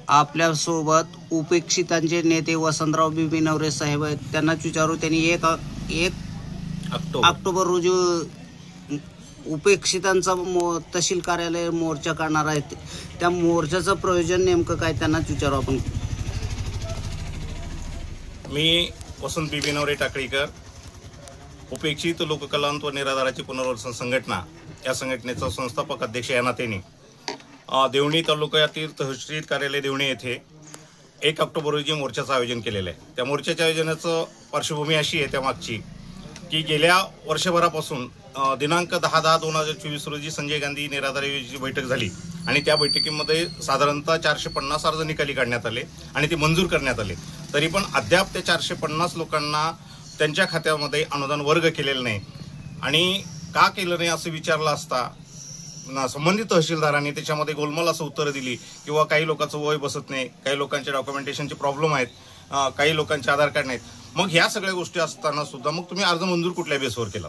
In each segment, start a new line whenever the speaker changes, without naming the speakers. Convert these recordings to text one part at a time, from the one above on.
आपल्यासोबत उपेक्षितांचे नेते वसंतराव बिबिनवरे साहेब आहेत. त्यांनाच विचारू, त्यांनी एक ऑक्टोबर रोजी उपेक्षितांचा तहसील कार्यालय मोर्चा काढणार आहेत. त्या मोर्चाचं प्रयोजन नेमकं काय, त्यांनाच विचारू आपण.
मी वसंत बिबिनवरे टाकळीकर, उपेक्षित लोककलावंत व निराधाराची पुनर्वसन संघटना या संघटनेचा संस्थापक अध्यक्ष या नात्याने देवणी तालुक्यातील तहसील कार्यालय देवणी येथे 1 ऑक्टोबर रोजी मोर्चाचं आयोजन केलेलं आहे. त्या मोर्चाच्या आयोजनाचं पार्श्वभूमी अशी आहे त्यामागची की गेल्या वर्षभरापासून दिनांक 10/10/2024 रोजी संजय गांधी निराधार योजनेची बैठक झाली आणि त्या बैठकीमध्ये साधारणतः 450 अर्ज निकाली काढण्यात आले आणि ते मंजूर करण्यात आले. तरी पण अद्याप त्या 450 लोकांना त्यांच्या खात्यामध्ये अनुदान वर्ग केलेलं नाही. आणि का केलं नाही असं विचारलं असता संबंधित तहसीलदारांनी त्याच्यामध्ये गोलमाल असं उत्तरं दिली किंवा काही लोकांचं वय बसत नाही, काही लोकांचे डॉक्युमेंटेशनचे प्रॉब्लेम आहेत, काही लोकांचे आधार कार्ड नाहीत. मग ह्या सगळ्या गोष्टी असताना सुद्धा मग तुम्ही अर्ज मंजूर कुठल्या बेसवर केला?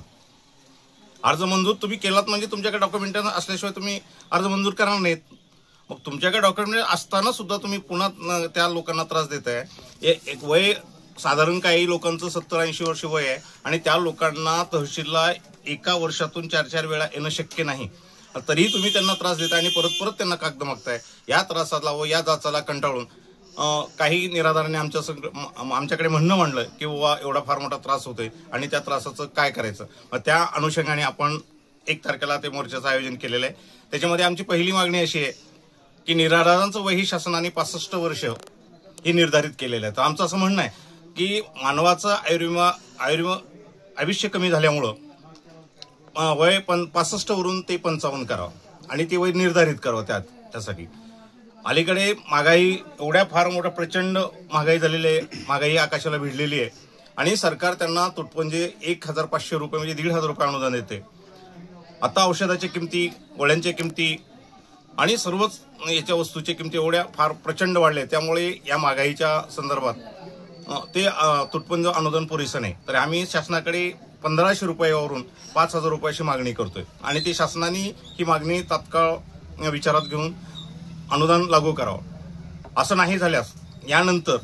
अर्ज मंजूर तुम्ही केलात म्हणजे तुमच्याकडे डॉक्युमेंट असल्याशिवाय तुम्ही अर्ज मंजूर करणार नाहीत. मग तुमच्याकडे डॉक्युमेंट असताना सुद्धा तुम्ही पुन्हा त्या लोकांना त्रास देताय. एक वय साधारण काही लोकांचं 70-80 वर्ष वय आहे आणि त्या लोकांना तहसीलला एका वर्षातून 4-4 वेळा येणं शक्य नाही. तरीही तुम्ही त्यांना त्रास देताय आणि परत त्यांना कागद मागताय. या त्रासाला व या जाचाला कंटाळून काही निराधारांनी आमच्याकडे म्हणणं मांडलं की बाबा एवढा फार मोठा त्रास होतोय आणि त्या त्रासाचं काय करायचं. त्या अनुषंगाने आपण 1 तारखेला ते मोर्चाचं आयोजन केलेलं आहे. त्याच्यामध्ये आमची पहिली मागणी अशी आहे की निराधारांचं वय ही शासनाने 65 वर्ष हे निर्धारित केलेलं आहे. तर आमचं असं म्हणणं आहे की मानवाचं आयुष्य कमी झाल्यामुळं वय 65 वरून ते 55 करावं आणि ते वय निर्धारित करावं. त्यासाठी अलीकडे महागाई एवढ्या फार मोठा प्रचंड महागाई झालेली आहे, महागाई आकाशाला भिडलेली आहे आणि सरकार त्यांना तुटपुंजे 1,500 रुपये म्हणजे 1,500 रुपये अनुदान देते. आता औषधाच्या किमती, गोळ्यांच्या किमती आणि सर्वच याच्या वस्तूच्या किमती एवढ्या फार प्रचंड वाढल्या, त्यामुळे या महागाईच्या संदर्भात ते तुटपुंज अनुदान पुरेसं नाही. तर आम्ही शासनाकडे 1,500 रुपयावरून 5,000 रुपयाची मागणी करतोय आणि ती शासनाने ही मागणी तात्काळ विचारात घेऊन अनुदान लागू करावं. असं नाही झाल्यास यानंतर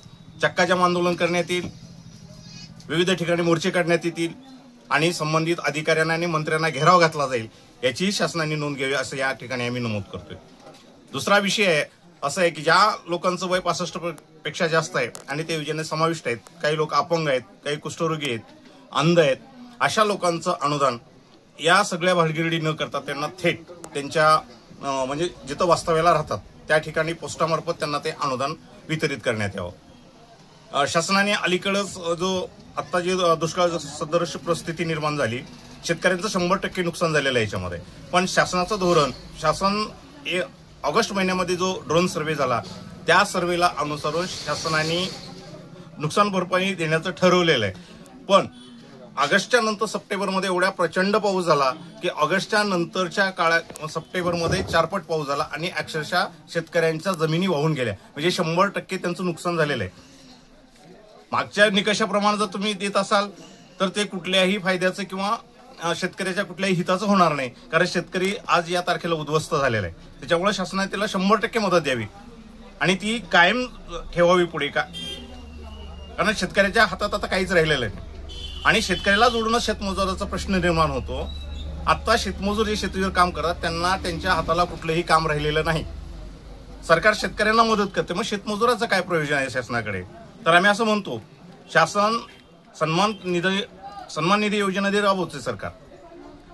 चक्काजाम आंदोलन करण्यात येईल, विविध ठिकाणी मोर्चे काढण्यात येतील आणि संबंधित अधिकाऱ्यांना आणि मंत्र्यांना घेराव घातला जाईल, याचीही शासनाने नोंद घ्यावी असं या ठिकाणी आम्ही नमूद करतोय. दुसरा विषय असा आहे की ज्या लोकांचं वय 65 पेक्षा जास्त आहे आणि ते योजनेत समाविष्ट आहेत, काही लोक अपंग आहेत, काही कुष्ठरोगी आहेत, अंध आहेत, अशा लोकांचं अनुदान या सगळ्या भानगडी न करता त्यांना थेट त्यांच्या म्हणजे जिथं वास्तव्याला राहतात त्या ठिकाणी पोस्टामार्फत त्यांना ते अनुदान वितरित करण्यात यावं. शासनाने अलीकडेच जो आत्ता जे दुष्काळ सदृश परिस्थिती निर्माण झाली, शेतकऱ्यांचं 100% नुकसान झालेलं आहे याच्यामध्ये. पण शासनाचं धोरण, ऑगस्ट महिन्यामध्ये जो ड्रोन सर्व्हे झाला त्या सर्व्हेला अनुसरून शासनाने नुकसान भरपाई देण्याचं ठरवलेलं आहे. पण ऑगस्टच्या नंतर सप्टेंबरमध्ये एवढ्या प्रचंड पाऊस झाला की ऑगस्टच्या नंतरच्या काळात सप्टेंबरमध्ये 4 पट पाऊस झाला आणि अक्षरशः शेतकऱ्यांच्या जमिनी वाहून गेल्या, म्हणजे 100% त्यांचं नुकसान झालेलं आहे. मागच्या निकषाप्रमाणे जर तुम्ही देत असाल तर ते कुठल्याही फायद्याचं किंवा शेतकऱ्याच्या कुठल्याही हिताचं होणार नाही, कारण शेतकरी आज या तारखेला उद्ध्वस्त झालेला आहे. त्याच्यामुळे शासनाने त्याला 100% मदत द्यावी आणि ती कायम ठेवावी पुढे का, कारण शेतकऱ्याच्या हातात आता काहीच राहिलेलं नाही आणि शेतकऱ्याला जोडूनच शेतमजुराचा प्रश्न निर्माण होतो. आता शेतमजूर जे शेतीवर काम करतात त्यांना त्यांच्या हाताला कुठलंही काम राहिलेलं नाही. सरकार शेतकऱ्यांना मदत करते, मग शेतमजुराचं काय प्रयोजन आहे शासनाकडे? तर आम्ही असं म्हणतो, शासन सन्मान निधी योजना दे राबवते सरकार,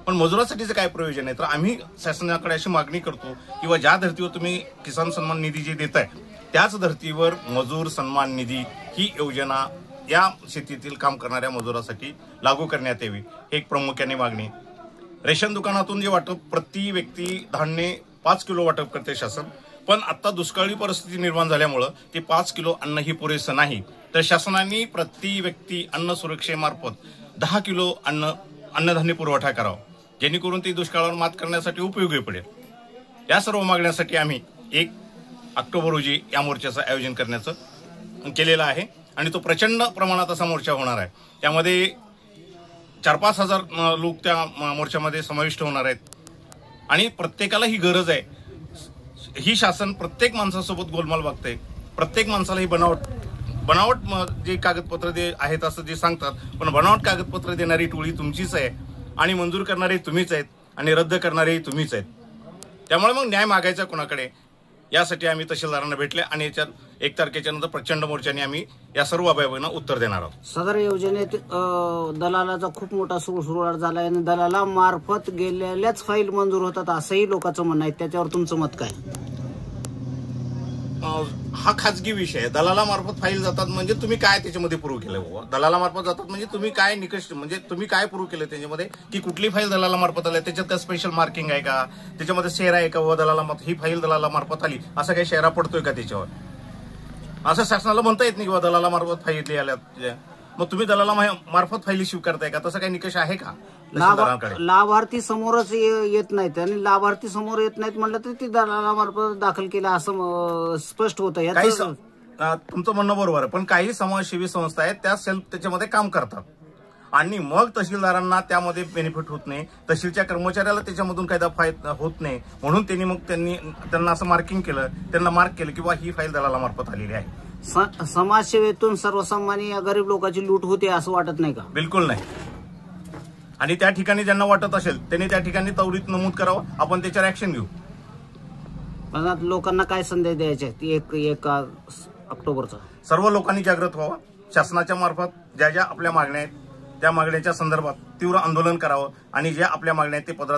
पण मजुरासाठीचं काय प्रयोजन आहे? तर आम्ही शासनाकडे अशी मागणी करतो किंवा ज्या धर्तीवर तुम्ही किसान सन्मान निधी जे देताय त्याच धर्तीवर मजूर सन्मान निधी ही योजना या शेतीतील काम करणाऱ्या मजुरासाठी लागू करण्यात यावी, ही एक प्रामुख्याने मागणी. रेशन दुकानातून जे वाटप प्रति व्यक्ती धान्य 5 किलो वाटप करते शासन, पण आता दुष्काळी परिस्थिती निर्माण झाल्यामुळं ते 5 किलो अन्न ही पुरेसं नाही. तर शासनाने प्रति व्यक्ती अन्न सुरक्षेमार्फत 10 किलो अन्नधान्य पुरवठा करावा, जेणेकरून ती दुष्काळावर मात करण्यासाठी उपयोगी पडेल. या सर्व मागण्यासाठी आम्ही 1 ऑक्टोबर रोजी या मोर्चाचं आयोजन करण्याचं केलेलं आहे आणि तो प्रचंड प्रमाणात असा मोर्चा होणार आहे. त्यामध्ये 4-5 हजार लोक त्या मोर्चामध्ये समाविष्ट होणार आहेत आणि प्रत्येकाला ही गरज आहे. ही शासन प्रत्येक माणसासोबत गोलमाल बघतंय. प्रत्येक माणसाला ही बनावट जे कागदपत्र जे आहेत असं जे सांगतात, पण बनावट कागदपत्र देणारी टोळी तुमचीच आहे आणि मंजूर करणारे तुम्हीच आहेत आणि रद्द करणारेही तुम्हीच आहेत. त्यामुळे मग न्याय मागायचा कोणाकडे, यासाठी आम्ही तहसीलदारांना भेटले आणि याच्यात 1 तारखेच्या नंतर प्रचंड मोर्चाने आम्ही या सर्व अभावांना उत्तर देणार आहोत.
सदर योजनेत दलालाचा खूप मोठा सुळसुळाट झाला आहे आणि दलाला मार्फत गेलेल्याच फाईल मंजूर होतात असंही लोकांचं म्हणणं आहे. त्याच्यावर तुमचं मत काय?
हा खाजगी विषय आहे. दलाला मार्फत फाईल जातात म्हणजे तुम्ही काय त्याच्यामध्ये प्रूव्ह केलं बाबा? दलाला मार्फत जातात म्हणजे तुम्ही काय निकष, म्हणजे तुम्ही काय प्रूव्ह केलं त्याच्यामध्ये, की कुठली फाईल दलाला मार्फत आली, त्याच्यात काय स्पेशल मार्किंग आहे का, त्याच्यामध्ये शेरा आहे का, व दलाला ही फाईल दलाला मार्फत आली असं काही शेरा पडतोय का त्याच्यावर? असं शासनाला म्हणता येत नाही किंवा दलाला मार्फत फाईल आल्यात. मग तुम्ही दलाला मार्फत फाईली स्वीकारताय का? तसं काही निकष आहे का?
लाभार्थी समोरच येत नाहीत आणि लाभार्थी समोर येत नाहीत म्हटलं तर ती दलाला मार्फत दाखल केला असं स्पष्ट होतं.
तुमचं म्हणणं बरोबर आहे, पण काही समाजसेवी संस्था आहेत त्या त्याच्यामध्ये काम करतात आणि मग तहसीलदारांना त्यामध्ये बेनिफिट होत नाही, तहसीलच्या कर्मचाऱ्याला त्याच्यामधून काही फायदा होत नाही, म्हणून त्यांना असं मार्किंग केलं, त्यांना मार्क केलं की ही फाईल दलाला मार्फत आलेली आहे.
समाजसेवेतून सर्वसामान्य गरीब लोकांची लूट होते असं वाटत नाही का?
बिलकुल नाही. आणि त्या ठिकाणी ज्यांना वाटत असेल त्यांनी त्या ठिकाणी त्वरित नमूद करावं, आपण त्याच्यावर ऍक्शन घेऊ.
पण लोकांना काय संदेश द्यायचे 1 ऑक्टोबरचा?
सर्व लोकांनी जागृत व्हावं, शासनाच्या मार्फत ज्या ज्या आपल्या मागण्या आहेत त्या मागण्याच्या संदर्भात तीव्र आंदोलन करावं आणि ज्या आपल्या मागण्या आहेत ते पदरात